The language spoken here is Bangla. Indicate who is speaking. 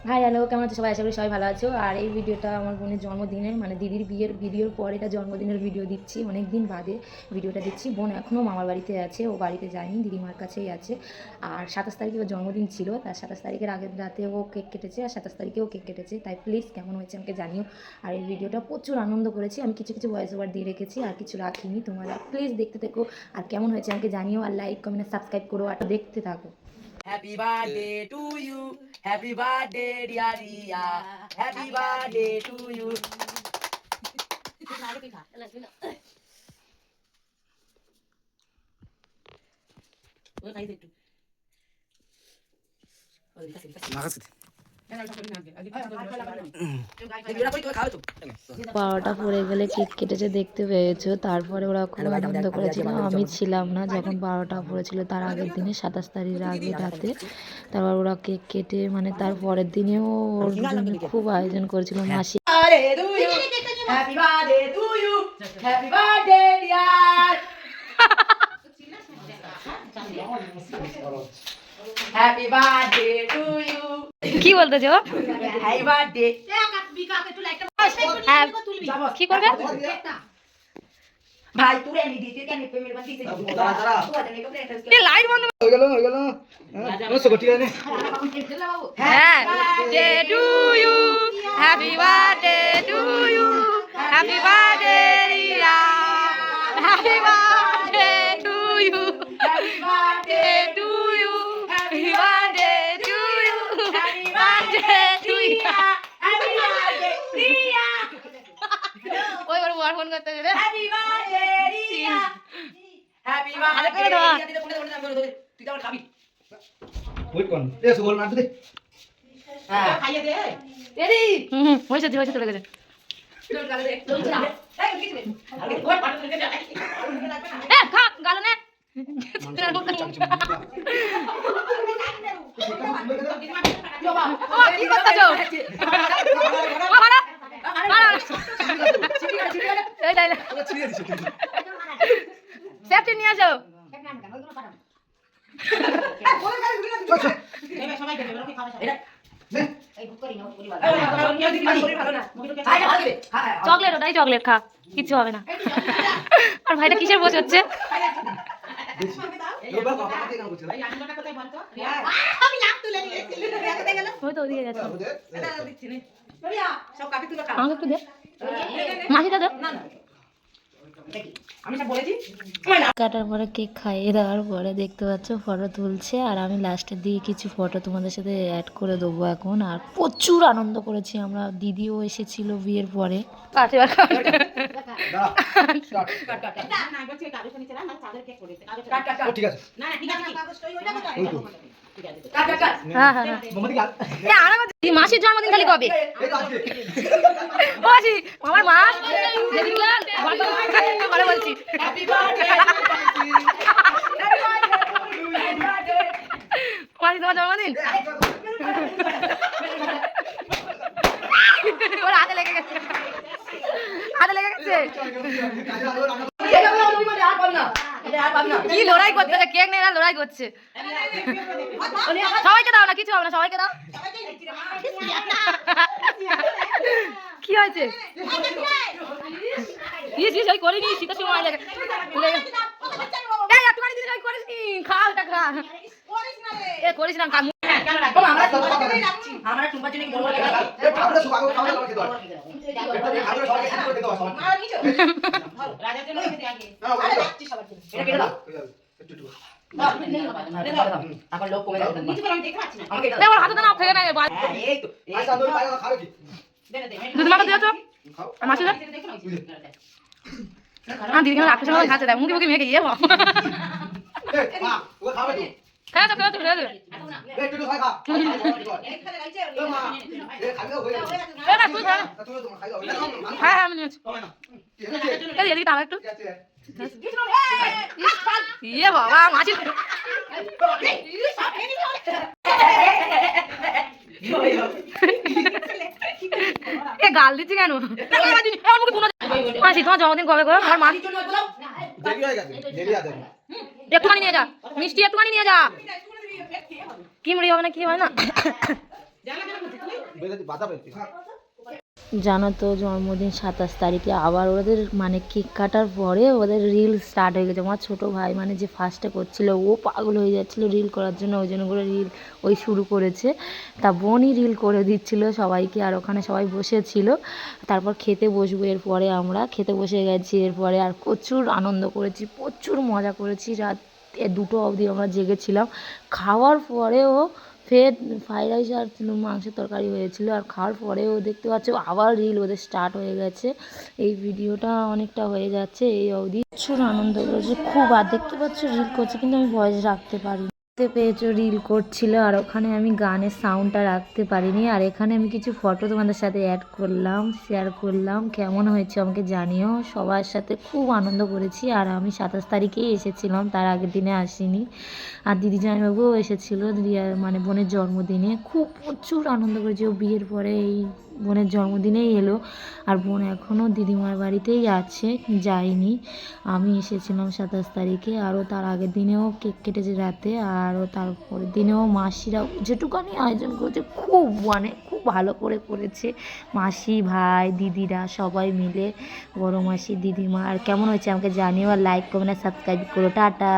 Speaker 1: হাই হ্যালো, কেমন আছো সবাই? আশা করি সবাই ভালো আছো। আর এই ভিডিওটা আমার বোনের জন্মদিনের, মানে দিদির বিয়ের ভিডিওর পর এটা জন্মদিনের ভিডিও দিচ্ছি, অনেক দিন বাদে ভিডিওটা দিচ্ছি। বোন এখনও মামার বাড়িতে আছে, ও বাড়িতে যায়নি, দিদিমার কাছেই আছে। আর 27 তারিখে ওর জন্মদিন ছিল, তার 27 তারিখের আগের রাতে ও কেক কেটেছে, আর 27 তারিখেও কেক কেটেছে। তাই প্লিজ কেমন হয়েছে আমাকে জানিও। আর এই ভিডিওটা প্রচুর আনন্দ করেছি, আমি কিছু কিছু ভয়েস ওভার দিয়ে রেখেছি, আর কিছু রাখিনি। তোমরা প্লিজ দেখতে থেকো, আর কেমন হয়েছে আমাকে জানিও, আর লাইক কমেন্ট সাবস্ক্রাইব করো, আর দেখতে থাকো।
Speaker 2: Happy birthday to you. Happy birthday, dear Ria. Happy birthday to you.
Speaker 1: বারোটা পড়ে গেলে কেক কেটেছে দেখতে পেয়েছো। তারপরে ওরা খুব আনন্দ করেছিল, আমি ছিলাম না যখন 12টা পড়েছিল, তার আগের দিনে 27 তারিখের আগের রাতে। তারপর ওরা কেক কেটে, মানে তার পরের দিনেও ওর জন্য খুব আয়োজন করেছিল মাসি।
Speaker 2: Happy birthday to you. Happy birthday, dear. Happy birthday to you.
Speaker 1: কি বলতেছো?
Speaker 2: Happy birthday.
Speaker 1: কি করবে?
Speaker 2: ভাই তুই এনে দিতে কেন পেমেন্ট বাকি দিতে
Speaker 1: এই লাইট বন্ধ
Speaker 3: হয়ে গেল নমস্কার ঠিক আছে
Speaker 1: হ্যাঁ। Day to you, happy birthday to you, happy birthday Riya, happy birthday to you,
Speaker 2: happy birthday
Speaker 1: to you, happy birthday to you, happy birthday to you.
Speaker 2: Happy birthday Riya
Speaker 1: ওই ওর বর ফোন করতে গেলে
Speaker 2: happy birthday Riya happy birthday Riya দিতে কোনে তুই তো খাবি
Speaker 3: ওই কোন এ সুবল মার দে
Speaker 2: হ্যাঁ খাইয়ে দে রেডি
Speaker 1: হয়েছে চলে গেছে।
Speaker 2: চল গালে দে চল না এই কিছু নেই আগে ওই পাটা থেকে যা
Speaker 1: খা গালো নে। কি করতেছো? সেফটি নিয়ে আসো।
Speaker 2: সবাই দেবে ওকে খাওয়া এটা
Speaker 1: চকলেট, ওটাই চকলেট, খা, কিচ্ছু হবে না। আর ভাইটা কিসের বসে হচ্ছে? ওই তো ওদিকে গেছে। আমাকে একটু দে, মাসিটা দে। কাটার পরে কেক খাইয়ে দেওয়ার পরে দেখতে পাচ্ছ ফটো তুলছে, আর আমি লাস্টের দিকে কিছু ফটো তোমাদের সাথে অ্যাড করে দেবো এখন। আর প্রচুর আনন্দ করেছি আমরা, দিদিও এসেছিল বিয়ের পরে।
Speaker 3: ঠিক আছে
Speaker 1: মাসির জন্মদিন খালি কবে? মাসি আমার মা বলছি মাসি তোমার জন্মদিন ওর হাতে লেগে গেছে, কি লড়াই করছে, কেক নিয়ে লড়াই করছে। সবাইকে দাও না, কিছু হবে না, সবাইকে দাও। কি হয়েছে? করিনি, শীতের সময় লাগে। খা ওটা খা, করিস না,
Speaker 2: আমরা টুম্পা জন্য বড় রাজার জন্য এটা কেটে দাও এখন লোক কমে যাবে নিচে আমি দেখতে পাচ্ছি না আমাকে এটা
Speaker 1: দাও, হাতে দাও, খেয়ে নেবে।
Speaker 2: হ্যাঁ এই তো
Speaker 3: আচ্ছা দই পায়রা খাবে কি
Speaker 2: দে দে
Speaker 1: দুধ মাখা দিয়েছো মাসি দা? হ্যাঁ দিদি কেন রাক্ষসের মতো খাচ্ছে, দেখ মুখে মুখে মেখে ইয়ে
Speaker 3: এ মা ও খাবে তো
Speaker 1: খেয়ে দে।
Speaker 3: এ একটু খাই খা এ মা এ খাবে তো হয়ে যাবে
Speaker 1: তুই খা।
Speaker 3: তুমি তোমার খাই দাও
Speaker 1: হ্যাঁ আমি নিয়েছি।
Speaker 3: হবে না
Speaker 1: এদিকে টাকা একটু।
Speaker 3: ঠিক আছে
Speaker 1: ইয়ে বাবা, মাসি এ গাল দিচ্ছি কেন? মাসি তোমার জন্মদিন কবে গো? আমার মা
Speaker 3: দেরি হয়ে গেছে দেরি আছে
Speaker 1: একটুখানি নিয়ে যা, মিষ্টি একটুখানি নিয়ে যা। কি মুড়ি হবে না, কি হয় না?
Speaker 3: বাধা পেয়েছি
Speaker 1: জানো তো জন্মদিন 27 তারিখে আবার ওদের মানে কেক কাটার পরে ওদের রিল স্টার্ট হয়ে গেছে। আমার ছোটো ভাই মানে যে ফার্স্টে করছিল ও পাগল হয়ে যাচ্ছিলো রিল করার জন্য, ওই জন্য করে রিল ওই শুরু করেছে। তা বোনই রিল করে দিচ্ছিল সবাইকে, আর ওখানে সবাই বসেছিল। তারপর খেতে বসবো, এরপরে আমরা খেতে বসে গেছি। এরপরে আর প্রচুর আনন্দ করেছি, প্রচুর মজা করেছি, রাত 2টো অবধি আমরা জেগেছিলাম। খাওয়ার পরেও ফের ফ্রাইড রাইস আর মাংসের তরকারি হয়েছিল, আর খাওয়ার পরেও দেখতে পাচ্ছ আবার রিল ওদের স্টার্ট হয়ে গেছে। এই ভিডিওটা অনেকটা হয়ে যাচ্ছে এই অবধি। প্রচুর আনন্দ করেছে খুব, আর দেখতে পাচ্ছ রিল করছে কিন্তু আমি ভয়েস রাখতে পারি পেয়েছো রিল করছিল, আর ওখানে আমি গানের সাউন্ডটা রাখতে পারিনি। আর এখানে আমি কিছু ফটো তোমাদের সাথে অ্যাড করলাম, শেয়ার করলাম, কেমন হয়েছে আমাকে জানিও। সবার সাথে খুব আনন্দ করেছি। আর আমি 27 তারিখেই এসেছিলাম, তার আগের দিনে আসিনি। আর দিদি জামাইবাবুও এসেছিলো মানে বোনের জন্মদিনে। খুব প্রচুর আনন্দ করেছি। ও বিয়ের পরে এই বোনের জন্মদিনেই এলো, আর বোন এখনও দিদিমার বাড়িতেই আছে, যায়নি। আমি এসেছিলাম 27 তারিখে, আরও তার আগের দিনেও কেক কেটেছে রাতে, আরও তারপরের দিনেও মাসিরা যেটুকানি আয়োজন করেছে খুব মানে খুব ভালো করে করেছে। মাসি, ভাই, দিদিরা সবাই মিলে, বড় মাসি, দিদিমা। আর কেমন হয়েছে আমাকে জানিও, আর লাইক কমেন্ট আর সাবস্ক্রাইব করো। টাটা।